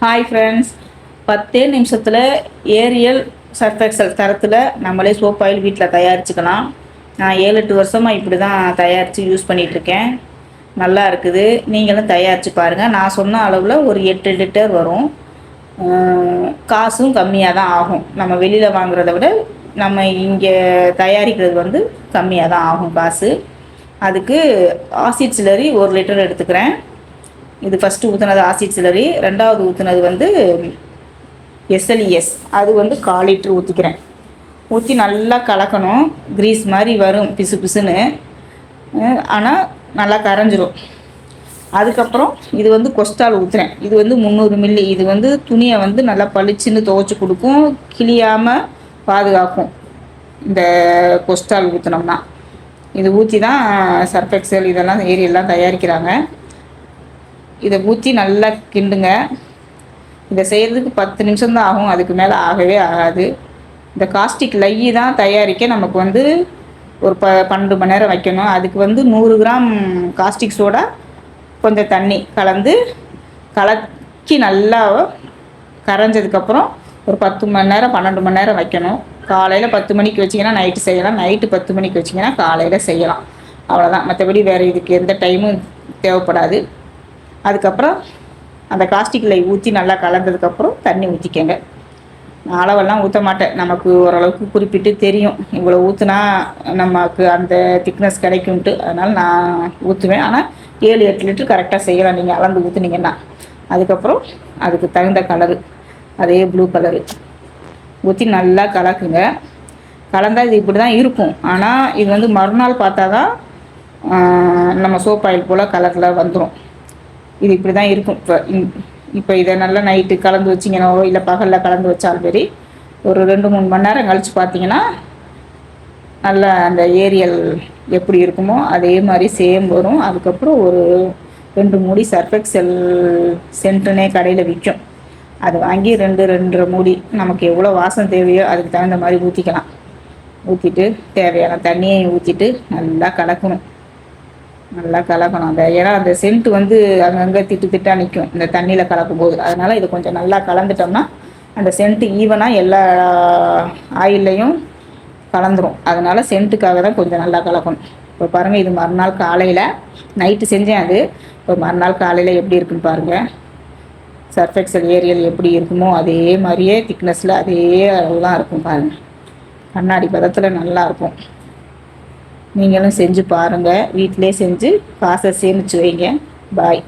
Hi friends, 10 நிமிஷத்தில் Ariel surf XL தரத்தில் நம்மளே சோப் ஆயில் வீட்டில் தயாரிச்சுக்கலாம். நான் 7-8 வருஷமாக இப்படி தான் தயாரித்து யூஸ் பண்ணிகிட்ருக்கேன். நல்லா இருக்குது. நீங்களும் தயாரித்து பாருங்கள். நான் சொன்ன அளவில் ஒரு 8 லிட்டர் வரும். காசும் கம்மியாக தான் ஆகும். நம்ம வெளியில் வாங்குறத விட நம்ம இங்கே தயாரிக்கிறது வந்து கம்மியாக தான் ஆகும் காசு. அதுக்கு ஆசிட் சிலரி 1 லிட்டர் எடுத்துக்கிறேன். இது ஃபஸ்ட்டு ஊற்றுனது ஆசிட் சிலரி, ரெண்டாவது ஊற்றுனது வந்து எஸ்எல்இஎஸ். அது வந்து 1/4 லிட்ரு ஊற்றிக்கிறேன். ஊற்றி நல்லா கலக்கணும். கிரீஸ் மாதிரி வரும் பிசு பிசுன்னு, ஆனால் நல்லா கரைஞ்சிரும். அதுக்கப்புறம் இது வந்து கொஸ்டால் ஊற்றுறேன். இது வந்து 300 மில்லி. இது வந்து துணியை வந்து நல்லா பளிச்சுன்னு துவைச்சி கொடுக்கும், கிளியாமல் பாதுகாக்கும். இந்த கொஸ்டால் ஊற்றினோம்னா இது ஊற்றி தான் சர்ஃப் எக்ஸல் இதெல்லாம் ஏரியெல்லாம் தயாரிக்கிறாங்க. இதை ஊற்றி நல்லா கிண்டுங்க. இதை செய்கிறதுக்கு 10 நிமிஷம் தான் ஆகும், அதுக்கு மேலே ஆகவே ஆகாது. இந்த காஸ்டிக் லை தான் தயாரிக்க நமக்கு வந்து ஒரு 12 மணி நேரம் வைக்கணும். அதுக்கு வந்து 100 கிராம் காஸ்டிக் சோடா கொஞ்சம் தண்ணி கலந்து கலக்கி நல்லா கரைஞ்சதுக்கப்புறம் ஒரு 10 மணி நேரம் 12 மணி நேரம் வைக்கணும். காலையில் 10 மணிக்கு வச்சிங்கன்னா நைட்டு செய்யலாம், நைட்டு 10 மணிக்கு வச்சிங்கன்னா காலையில் செய்யலாம். அவ்வளோதான். மற்றபடி வேறு இதுக்கு எந்த டைமும் தேவைப்படாது. அதுக்கப்புறம் அந்த காஸ்டிக் லை ஊற்றி நல்லா கலந்ததுக்கப்புறம் தண்ணி ஊற்றிக்கங்க. நான் அளவெல்லாம் ஊற்ற மாட்டேன். நமக்கு ஓரளவுக்கு குறிப்பிட்டு தெரியும் இவ்வளோ ஊற்றுனா நமக்கு அந்த திக்னஸ் கிடைக்கும்ட்டு. அதனால் நான் ஊற்றுவேன். ஆனால் 7-8 லிட்டர் கரெக்டாக செய்யலாம் நீங்கள் அளந்து ஊற்றுனீங்கன்னா. அதுக்கப்புறம் அதுக்கு தகுந்த கலரு, அதே ப்ளூ கலரு ஊற்றி நல்லா கலக்குங்க. கலந்தால் இது இப்படி தான் இருக்கும். ஆனால் இது வந்து மறுநாள் பார்த்தா தான் நம்ம சோப் ஆயில் போல் கலரில் வந்துடும். இது இப்படி தான் இருக்கும். இப்போ இதை நல்லா நைட்டு கலந்து வச்சிங்கன்னா இல்லை பகலில் கலந்து வச்சாலும் சரி, ஒரு 2-3 மணி நேரம் கழித்து பார்த்தீங்கன்னா நல்லா அந்த ஏரியல் எப்படி இருக்குமோ அதே மாதிரி சேம் வரும். அதுக்கப்புறம் ஒரு 2 மூடி சர்ஃப் எக்ஸல் சென்ட்டுனே கடையில் விற்கும். அது வாங்கி 2-2.5 மூடி நமக்கு எவ்வளோ வாசம் தேவையோ அதுக்கு தகுந்த மாதிரி ஊற்றிக்கலாம். ஊற்றிட்டு தேவையான தண்ணியை ஊற்றிட்டு நல்லா கலக்கணும். நல்லா கலக்கணும். ஏன்னா அந்த சென்ட் வந்து அங்கங்கே திட்டாக நிற்கும் இந்த தண்ணியில் கலக்கும் போது. அதனால் இதை கொஞ்சம் நல்லா கலந்துட்டோம்னா அந்த சென்ட்டு ஈவனாக எல்லா ஆயில்லையும் கலந்துரும். அதனால் சென்ட்டுக்காக தான் கொஞ்சம் நல்லா கலக்கணும். இப்போ பாருங்கள், இது மறுநாள் காலையில் நைட்டு செஞ்சேன். அது இப்போ மறுநாள் காலையில் எப்படி இருக்குன்னு பாருங்கள். சர்ஃப் எக்ஸல் ஏரியல் எப்படி இருக்குமோ அதே மாதிரியே திக்னஸில் அதே அளவு தான் இருக்கும் பாருங்கள். கண்ணாடி பதத்தில் நல்லாயிருக்கும். நீங்களும் செஞ்சு பாருங்கள். வீட்டிலே செஞ்சு காசை சேமித்து வைங்க. பாய்.